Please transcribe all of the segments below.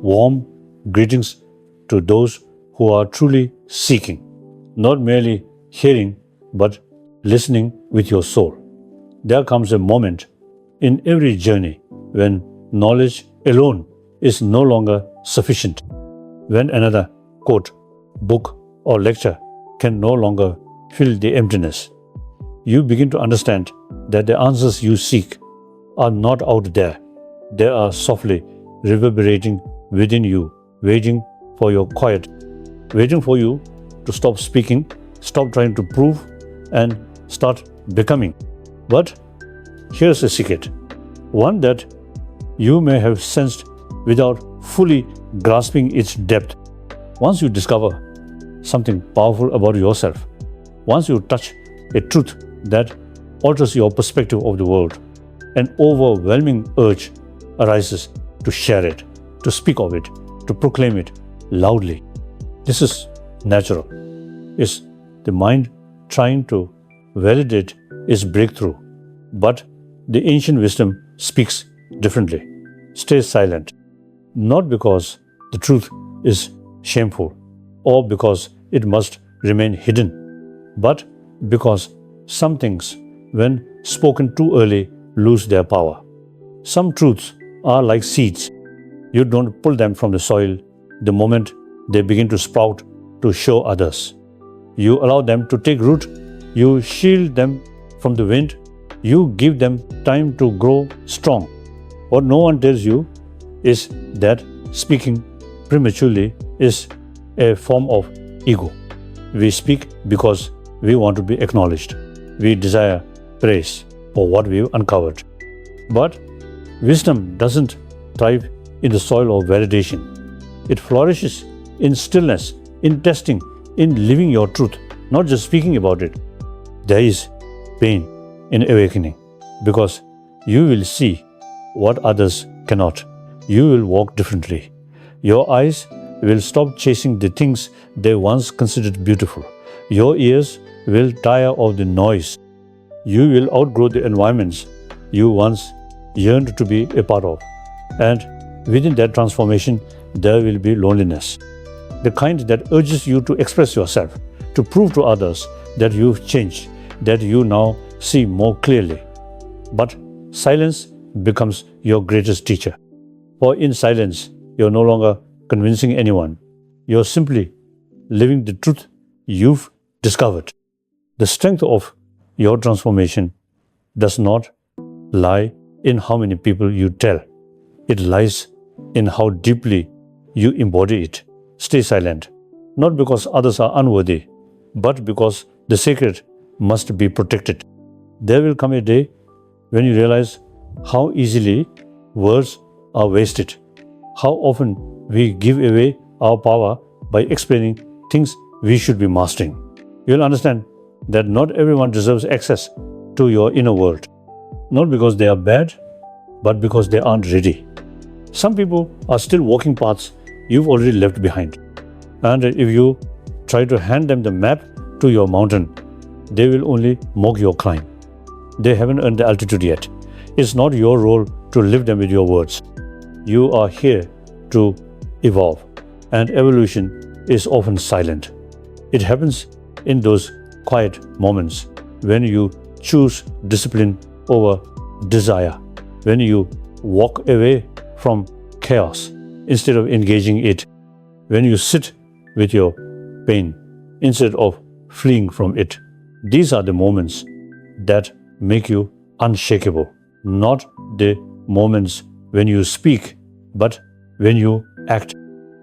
warm greetings to those who are truly seeking, not merely hearing, but listening with your soul. There comes a moment in every journey when knowledge alone is no longer sufficient, when another quote, book, or lecture can no longer fill the emptiness. You begin to understand that the answers you seek are not out there. They are softly reverberating within you, waiting for your quiet, waiting for you to stop speaking, stop trying to prove, and start becoming. But here's a secret, one that you may have sensed without fully grasping its depth. Once you discover something powerful about yourself, once you touch a truth that alters your perspective of the world, an overwhelming urge arises to share it, to speak of it, to proclaim it loudly. This is natural. It's the mind trying to validate its breakthrough. But the ancient wisdom speaks differently. Stay silent, not because the truth is shameful or because it must remain hidden, but because some things, when spoken too early, lose their power. Some truths are like seeds. You don't pull them from the soil the moment they begin to sprout to show others. You allow them to take root. You shield them from the wind. You give them time to grow strong. What no one tells you is that speaking prematurely is a form of ego. We speak because we want to be acknowledged. We desire praise for what we've uncovered. But wisdom doesn't thrive in the soil of validation. It flourishes in stillness, in testing, in living your truth, not just speaking about it. There is pain in awakening because you will see what others cannot. You will walk differently. Your eyes will stop chasing the things they once considered beautiful. Your ears will tire of the noise. You will outgrow the environments you once yearned to be a part of. And within that transformation, there will be loneliness. The kind that urges you to express yourself, to prove to others that you've changed, that you now see more clearly. But silence becomes your greatest teacher. For in silence, you're no longer convincing anyone. You're simply living the truth you've discovered. The strength of your transformation does not lie in how many people you tell. It lies in how deeply you embody it. Stay silent, not because others are unworthy, but because the sacred must be protected. There will come a day when you realize how easily words are wasted, how often we give away our power by explaining things we should be mastering. You'll understand that not everyone deserves access to your inner world, not because they are bad, but because they aren't ready. Some people are still walking paths you've already left behind. And if you try to hand them the map to your mountain, they will only mock your climb. They haven't earned the altitude yet. It's not your role to lift them with your words. You are here to evolve, and evolution is often silent. It happens in those quiet moments when you choose discipline over desire, when you walk away from chaos instead of engaging it, when you sit with your pain instead of fleeing from it. These are the moments that make you unshakable, not the moments when you speak, but when you act.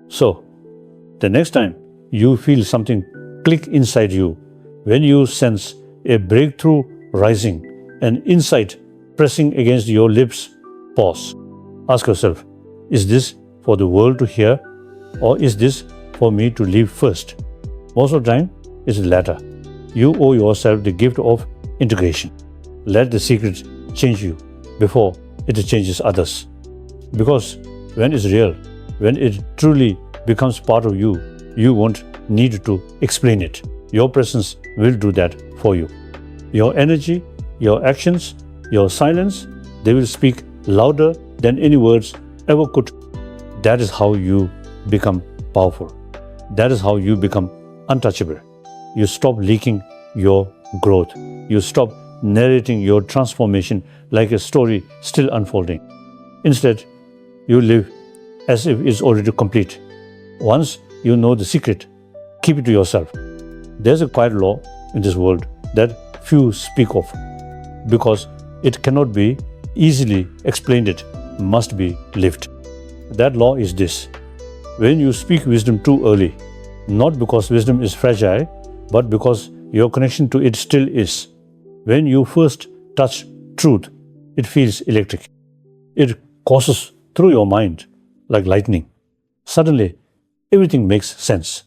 So, the next time you feel something click inside you, when you sense a breakthrough rising, an insight pressing against your lips, pause. Ask yourself, is this for the world to hear, or is this for me to live first? Most of the time, it's the latter. You owe yourself the gift of integration. Let the secret change you before it changes others. Because when it's real, when it truly becomes part of you, you won't need to explain it. Your presence will do that for you. Your energy, your actions, your silence, they will speak louder than any words ever could. That is how you become powerful. That is how you become untouchable. You stop leaking your growth. You stop narrating your transformation like a story still unfolding. Instead, you live as if it's already complete. Once you know the secret, keep it to yourself. There's a quiet law in this world that few speak of because it cannot be easily explained, it must be lived. That law is this: when you speak wisdom too early, not because wisdom is fragile, but because your connection to it still is. When you first touch truth, it feels electric. It courses through your mind like lightning. Suddenly, everything makes sense.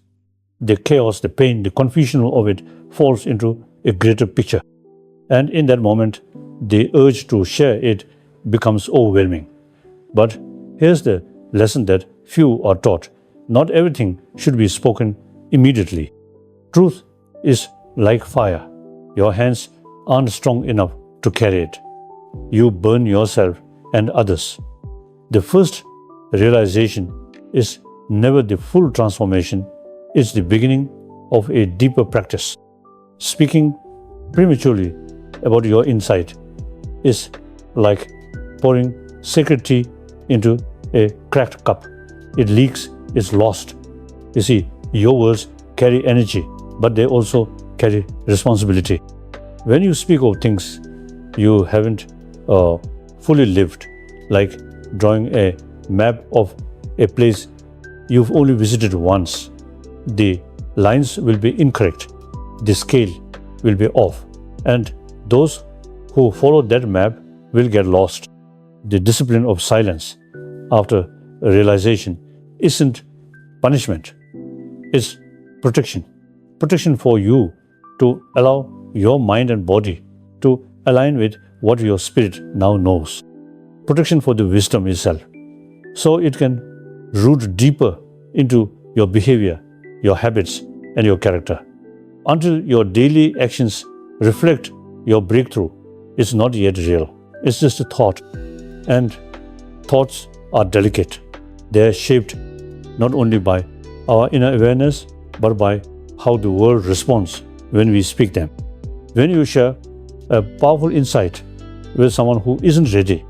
The chaos, the pain, the confusion of it falls into a greater picture. And in that moment, the urge to share it becomes overwhelming. But here's the lesson that few are taught: not everything should be spoken immediately. Truth is like fire. Your hands aren't strong enough to carry it. You burn yourself and others. The first realization is never the full transformation, it's the beginning of a deeper practice. Speaking prematurely about your insight is like pouring sacred tea into a cracked cup. It leaks, it's lost. You see, your words carry energy, but they also carry responsibility. When you speak of things you haven't fully lived, like drawing a map of a place you've only visited once, the lines will be incorrect, the scale will be off, and those who follow that map will get lost. The discipline of silence after realization isn't punishment, it's protection. Protection for you to allow your mind and body to align with what your spirit now knows. Protection for the wisdom itself, so it can root deeper into your behavior, your habits, and your character. Until your daily actions reflect your breakthrough, it's not yet real. It's just a thought. And thoughts are delicate. They are shaped not only by our inner awareness, but by how the world responds when we speak them. When you share a powerful insight with someone who isn't ready,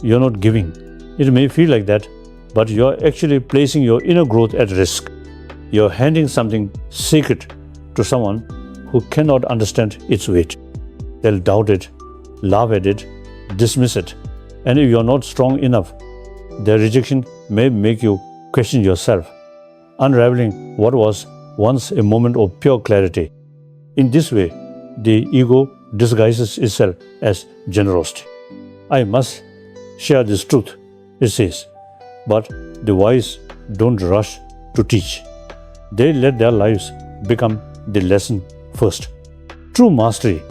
you're not giving. It may feel like that, but you're actually placing your inner growth at risk. You're handing something sacred to someone who cannot understand its weight. They'll doubt it, laugh at it, dismiss it. And if you're not strong enough, their rejection may make you question yourself, unraveling what was once a moment of pure clarity. In this way, the ego disguises itself as generosity. I must share this truth, it says, but the wise don't rush to teach. They let their lives become the lesson first. True mastery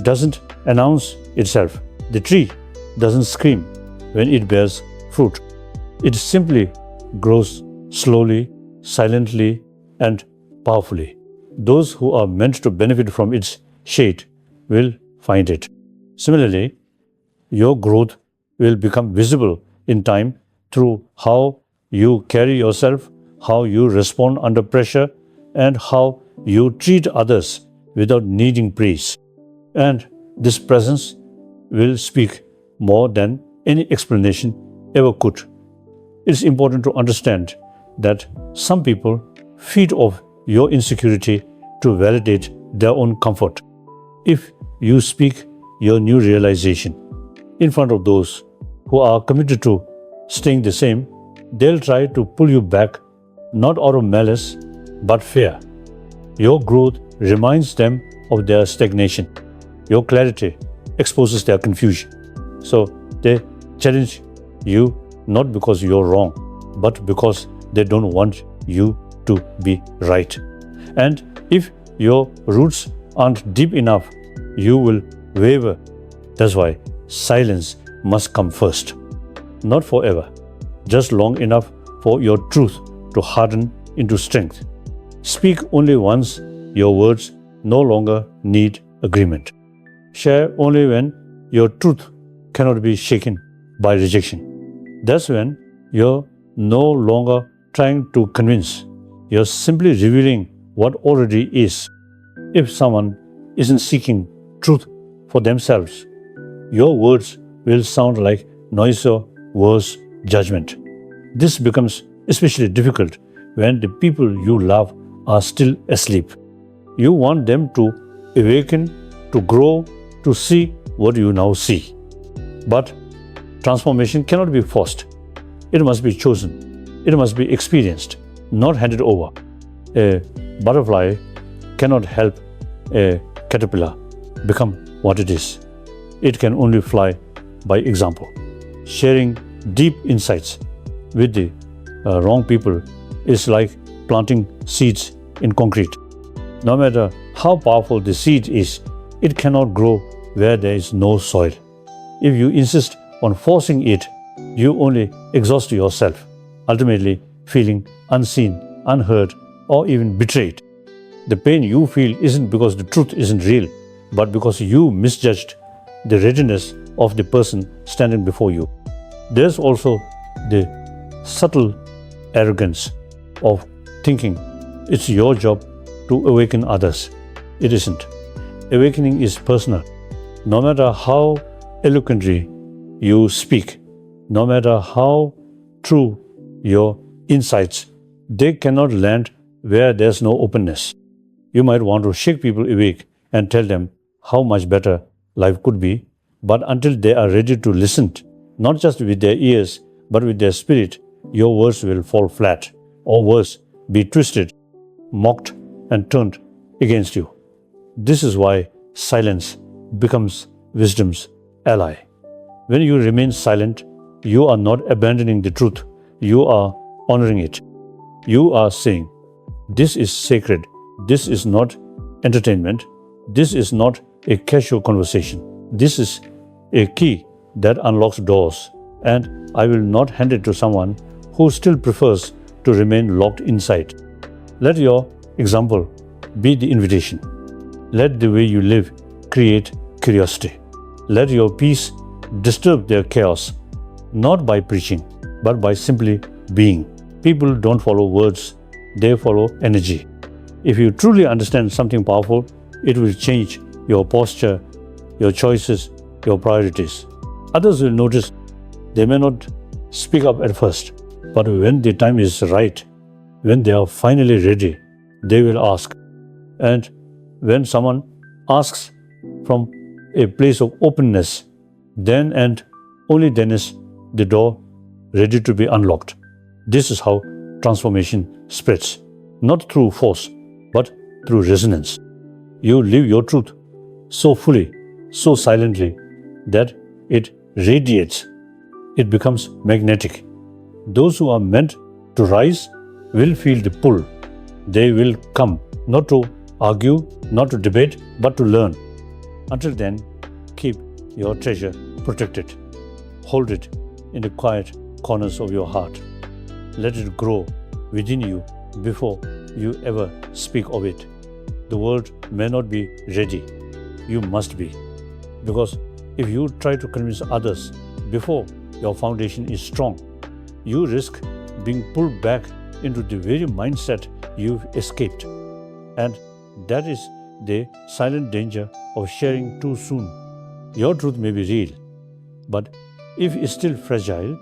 doesn't announce itself. The tree doesn't scream when it bears fruit. It simply grows slowly, silently, and powerfully. Those who are meant to benefit from its shade will find it. Similarly, your growth will become visible in time through how you carry yourself, how you respond under pressure, and how you treat others without needing praise. And this presence will speak more than any explanation ever could. It's important to understand that some people feed off your insecurity to validate their own comfort. If you speak your new realization in front of those who are committed to staying the same, they'll try to pull you back, not out of malice, but fear. Your growth reminds them of their stagnation. Your clarity exposes their confusion. So they challenge you not because you're wrong, but because they don't want you to be right. And if your roots aren't deep enough, you will waver. That's why silence must come first. Not forever, just long enough for your truth to harden into strength. Speak only once your words no longer need agreement. Share only when your truth cannot be shaken by rejection. That's when your no longer trying to convince. You're simply revealing what already is. If someone isn't seeking truth for themselves, your words will sound like noise or worse, judgment. This becomes especially difficult when the people you love are still asleep. You want them to awaken, to grow, to see what you now see. But transformation cannot be forced. It must be chosen. It must be experienced, not handed over. A butterfly cannot help a caterpillar become what it is. It can only fly by example. Sharing deep insights with the wrong people is like planting seeds in concrete. No matter how powerful the seed is, it cannot grow where there is no soil. If you insist on forcing it, you only exhaust yourself, ultimately feeling unseen, unheard, or even betrayed. The pain you feel isn't because the truth isn't real, but because you misjudged the readiness of the person standing before you. There's also the subtle arrogance of thinking it's your job to awaken others. It isn't. Awakening is personal. No matter how eloquently you speak, no matter how true your insights, they cannot land where there's no openness. You might want to shake people awake and tell them how much better life could be, but until they are ready to listen, not just with their ears, but with their spirit, your words will fall flat, or worse, be twisted, mocked, and turned against you. This is why silence becomes wisdom's ally. When you remain silent, you are not abandoning the truth, you are honoring it. You are saying, this is sacred, this is not entertainment, this is not a casual conversation. This is a key that unlocks doors, and I will not hand it to someone who still prefers to remain locked inside. Let your example be the invitation. Let the way you live create curiosity. Let your peace disturb their chaos, not by preaching, but by simply being. People don't follow words, they follow energy. If you truly understand something powerful, it will change your posture, your choices, your priorities. Others will notice. They may not speak up at first, but when the time is right, when they are finally ready, they will ask. And when someone asks from a place of openness, then and only then is the door ready to be unlocked. This is how transformation spreads, not through force, but through resonance. You live your truth so fully, so silently, that it radiates. It becomes magnetic. Those who are meant to rise will feel the pull. They will come, not to argue, not to debate, but to learn. Until then, keep your treasure protected. Hold it in the quiet corners of your heart. Let it grow within you before you ever speak of it. The world may not be ready. You must be. Because if you try to convince others before your foundation is strong, you risk being pulled back into the very mindset you've escaped. And that is the silent danger of sharing too soon. Your truth may be real, but if it's still fragile,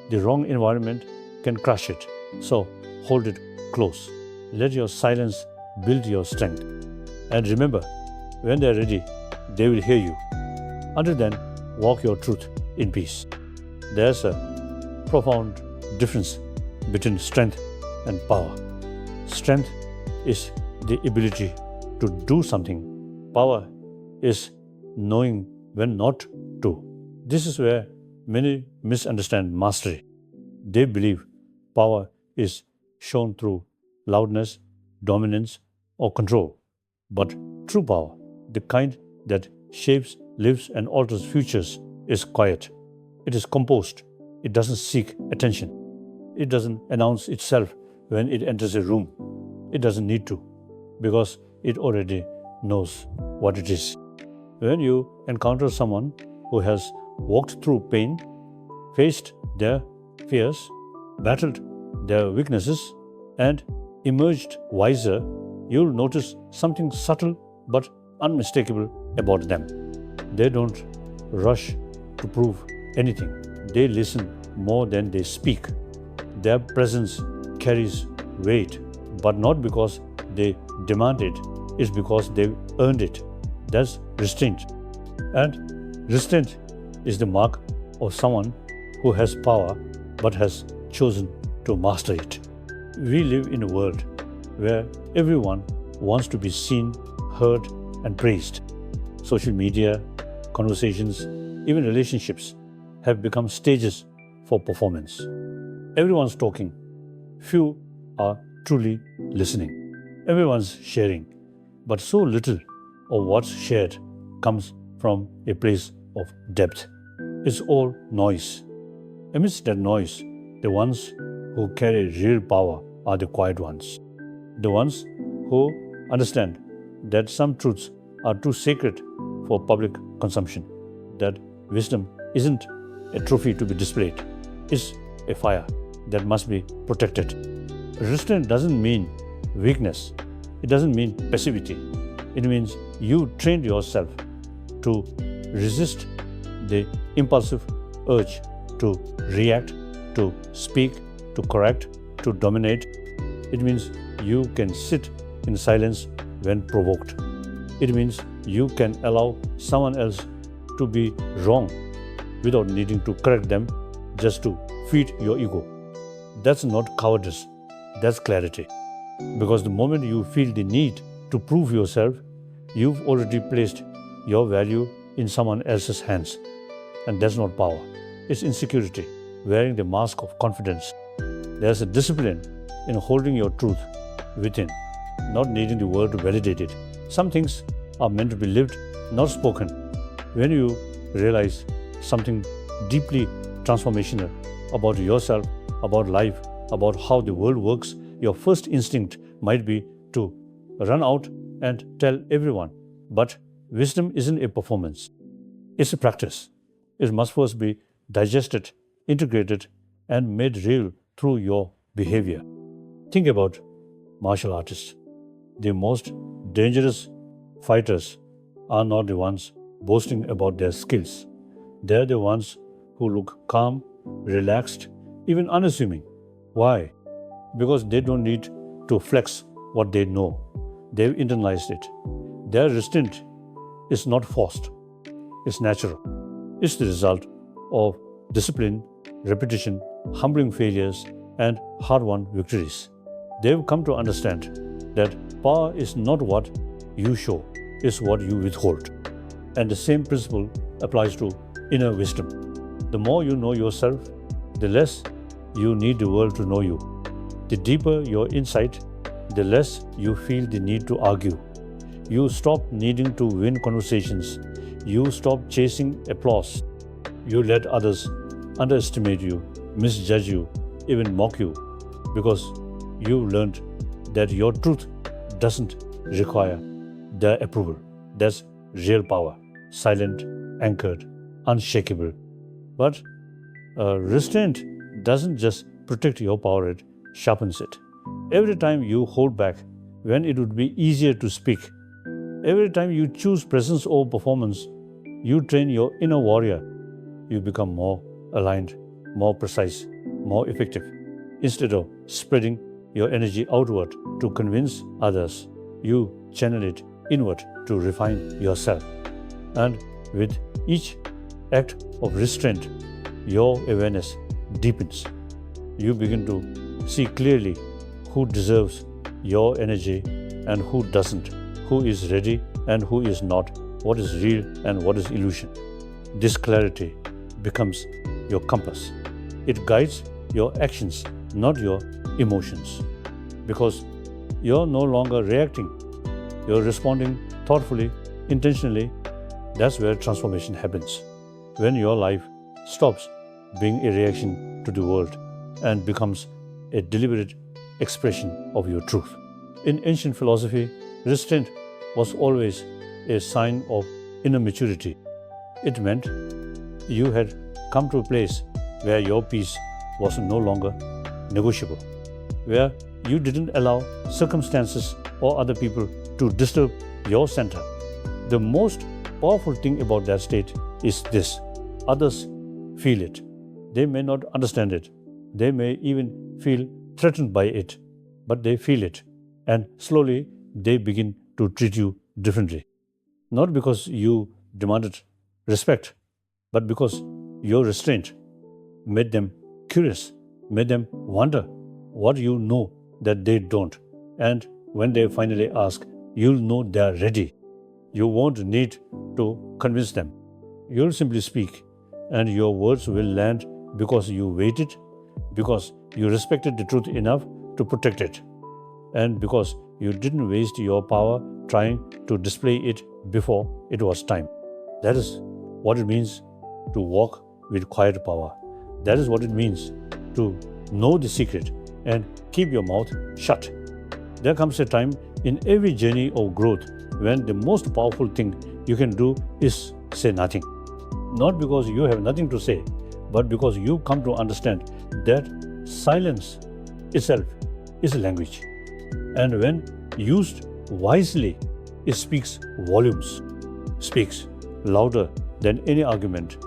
the wrong environment can crush it. So hold it close. Let your silence build your strength. And remember, when they're ready, they will hear you. Until then, walk your truth in peace. There's a profound difference between strength and power. Strength is the ability to do something. Power is knowing when not to. This is where many misunderstand mastery. They believe power is shown through loudness, dominance, or control. But true power, the kind that shapes, lives, and alters futures, is quiet. It is composed. It doesn't seek attention. It doesn't announce itself when it enters a room. It doesn't need to, because it already knows what it is. When you encounter someone who has walked through pain, faced their fears, battled their weaknesses, and emerged wiser, you'll notice something subtle but unmistakable about them. They don't rush to prove anything. They listen more than they speak. Their presence carries weight, but not because they demand it, it's because they've earned it. That's restraint. And restraint is the mark of someone who has power but has chosen to master it. We live in a world where everyone wants to be seen, heard, and praised. Social media, conversations, even relationships have become stages for performance. Everyone's talking. Few are truly listening. Everyone's sharing. But so little of what's shared comes from a place of depth. It's all noise. Amidst that noise, the ones who carry real power are the quiet ones. The ones who understand that some truths are too sacred for public consumption, that wisdom isn't a trophy to be displayed, it's a fire that must be protected. Restraint doesn't mean weakness, it doesn't mean passivity. It means you trained yourself to resist the impulsive urge to react, to speak, to correct, to dominate. It means you can sit in silence when provoked. It means you can allow someone else to be wrong without needing to correct them just to feed your ego. That's not cowardice, that's clarity. Because the moment you feel the need to prove yourself, you've already placed your value in someone else's hands. And that's not power, it's insecurity, wearing the mask of confidence. There's a discipline in holding your truth within, not needing the world to validate it. Some things are meant to be lived, not spoken. When you realize something deeply transformational about yourself, about life, about how the world works, your first instinct might be to run out and tell everyone. But wisdom isn't a performance, it's a practice. It must first be digested, integrated, and made real through your behavior. Think about martial artists. The most dangerous fighters are not the ones boasting about their skills. They're the ones who look calm, relaxed, even unassuming. Why? Because they don't need to flex what they know. They've internalized it. Their restraint is not forced, it's natural. It's the result of discipline, repetition, humbling failures, and hard-won victories. They've come to understand that power is not what you show, it's what you withhold. And the same principle applies to inner wisdom. The more you know yourself, the less you need the world to know you. The deeper your insight, the less you feel the need to argue. You stop needing to win conversations. You stop chasing applause. You let others underestimate you, misjudge you, even mock you, because you learned that your truth doesn't require their approval. That's real power, silent, anchored, unshakable. But restraint doesn't just protect your power, it sharpens it. Every time you hold back when it would be easier to speak, every time you choose presence over performance, you train your inner warrior. You become more aligned, more precise, more effective. Instead of spreading your energy outward to convince others, you channel it inward to refine yourself. And with each act of restraint, your awareness deepens. You begin to see clearly who deserves your energy and who doesn't, who is ready and who is not, what is real and what is illusion. This clarity becomes your compass. It guides your actions, not your emotions. Because you're no longer reacting, you're responding thoughtfully, intentionally. That's where transformation happens. When your life stops being a reaction to the world and becomes a deliberate expression of your truth. In ancient philosophy, restraint was always a sign of inner maturity. It meant you had come to a place where your peace was no longer negotiable, where you didn't allow circumstances or other people to disturb your center. The most powerful thing about that state is this: others feel it. They may not understand it. They may even feel threatened by it, but they feel it. And slowly they begin to treat you differently. Not because you demanded respect, but because your restraint made them curious, made them wonder what you know that they don't. And when they finally ask, you'll know they're ready. You won't need to convince them. You'll simply speak, and your words will land because you waited, because you respected the truth enough to protect it, and because you didn't waste your power trying to display it before it was time. That is what it means to walk with quiet power. That is what it means to know the secret and keep your mouth shut. There comes a time in every journey of growth when the most powerful thing you can do is say nothing. Not because you have nothing to say, but because you come to understand that silence itself is a language. And when used wisely, it speaks volumes, speaks louder than any argument,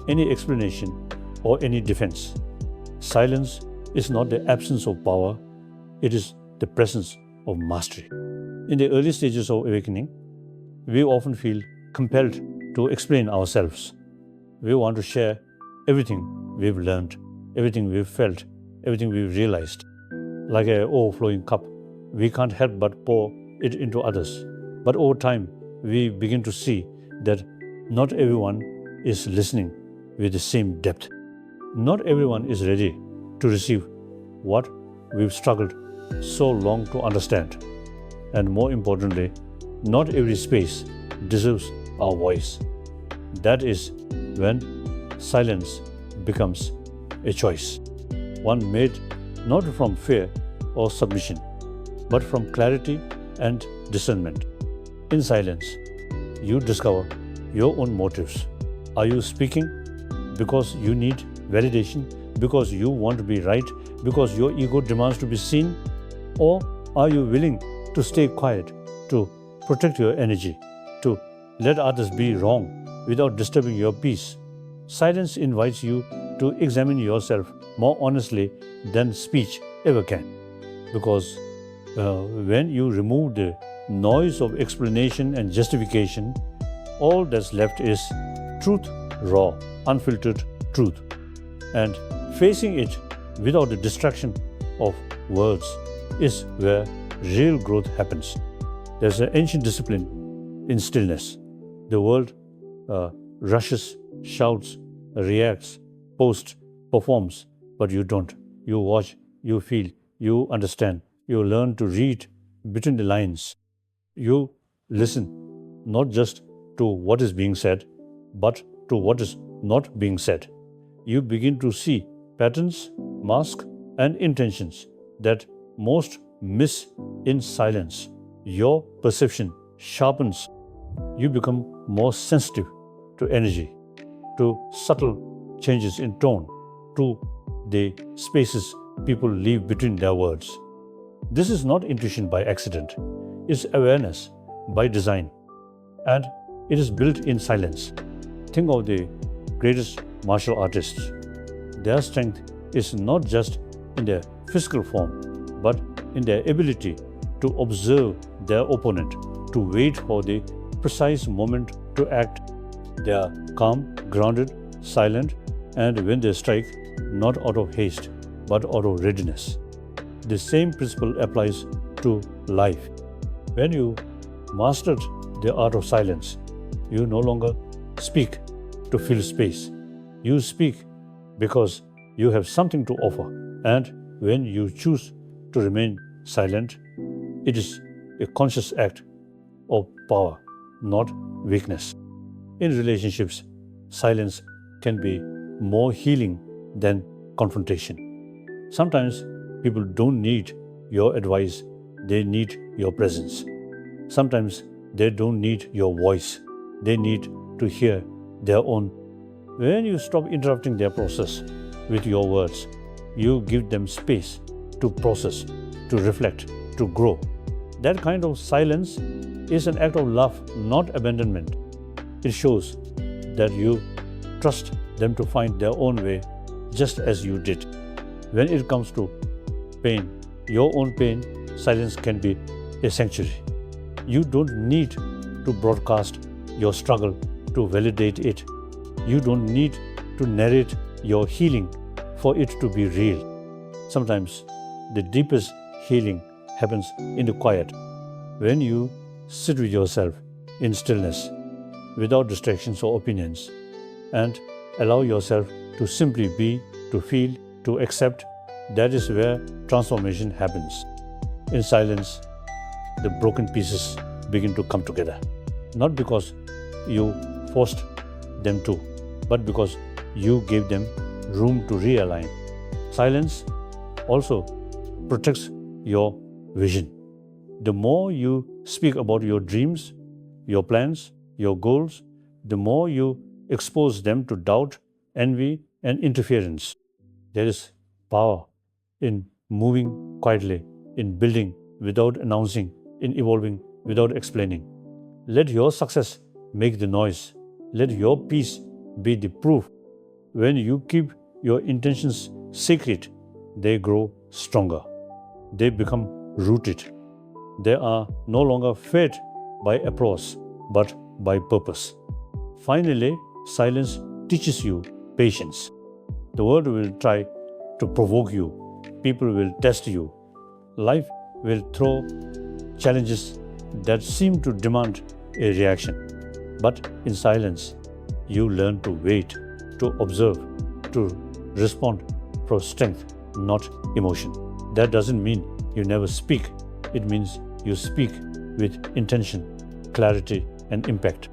any explanation, or any defense. Silence is not the absence of power, it is the presence of mastery. In the early stages of awakening, we often feel compelled to explain ourselves. We want to share everything we've learned, everything we've felt, everything we've realized. Like an overflowing cup, we can't help but pour it into others. But over time, we begin to see that not everyone is listening with the same depth. Not everyone is ready to receive what we've struggled so long to understand. And more importantly, not every space deserves our voice. That is when silence becomes a choice, one made not from fear or submission, but from clarity and discernment. In silence, you discover your own motives. Are you speaking because you need validation, because you want to be right, because your ego demands to be seen? Or are you willing to stay quiet, to protect your energy, to let others be wrong without disturbing your peace? Silence invites you to examine yourself more honestly than speech ever can. Because when you remove the noise of explanation and justification, all that's left is truth, raw, unfiltered truth. And facing it without the distraction of words is where real growth happens. There's an ancient discipline in stillness. The world rushes, shouts, reacts, posts, performs, but you don't. You watch, you feel, you understand, you learn to read between the lines. You listen not just to what is being said, but to what is not being said. You begin to see patterns, masks, and intentions that most miss in silence. Your perception sharpens. You become more sensitive to energy, to subtle changes in tone, to the spaces people leave between their words. This is not intuition by accident. It's awareness by design. And it is built in silence. Think of the greatest martial artists. Their strength is not just in their physical form, but in their ability to observe their opponent, to wait for the precise moment to act. They are calm, grounded, silent, and when they strike, not out of haste, but out of readiness. The same principle applies to life. When you mastered the art of silence, you no longer speak to fill space. You speak because you have something to offer. And when you choose to remain silent, it is a conscious act of power, not weakness. In relationships, silence can be more healing than confrontation. Sometimes people don't need your advice, they need your presence. Sometimes they don't need your voice, they need to hear their own. When you stop interrupting their process with your words, You give them space to process, to reflect, to grow. That kind of silence is an act of love, not abandonment. It shows that you trust them to find their own way just as you did. When it comes to pain, your own pain, silence can be a sanctuary. You don't need to broadcast your struggle to validate it. You don't need to narrate your healing for it to be real. Sometimes the deepest healing happens in the quiet, when you sit with yourself in stillness, without distractions or opinions, and allow yourself to simply be, to feel, to accept. That is where transformation happens. In silence, the broken pieces begin to come together. Not because you forced them to, but because you gave them room to realign. Silence also protects your vision. The more you speak about your dreams, your plans, your goals, the more you expose them to doubt, envy, and interference. There is power in moving quietly, in building without announcing, in evolving without explaining. Let your success make the noise. Let your peace be the proof. When you keep your intentions secret, they grow stronger. They become rooted. They are no longer fed by applause, but by purpose. Finally, silence teaches you patience. The world will try to provoke you. People will test you. Life will throw challenges that seem to demand a reaction. But in silence, you learn to wait, to observe, to respond from strength, not emotion. That doesn't mean you never speak. It means you speak with intention, clarity, and impact.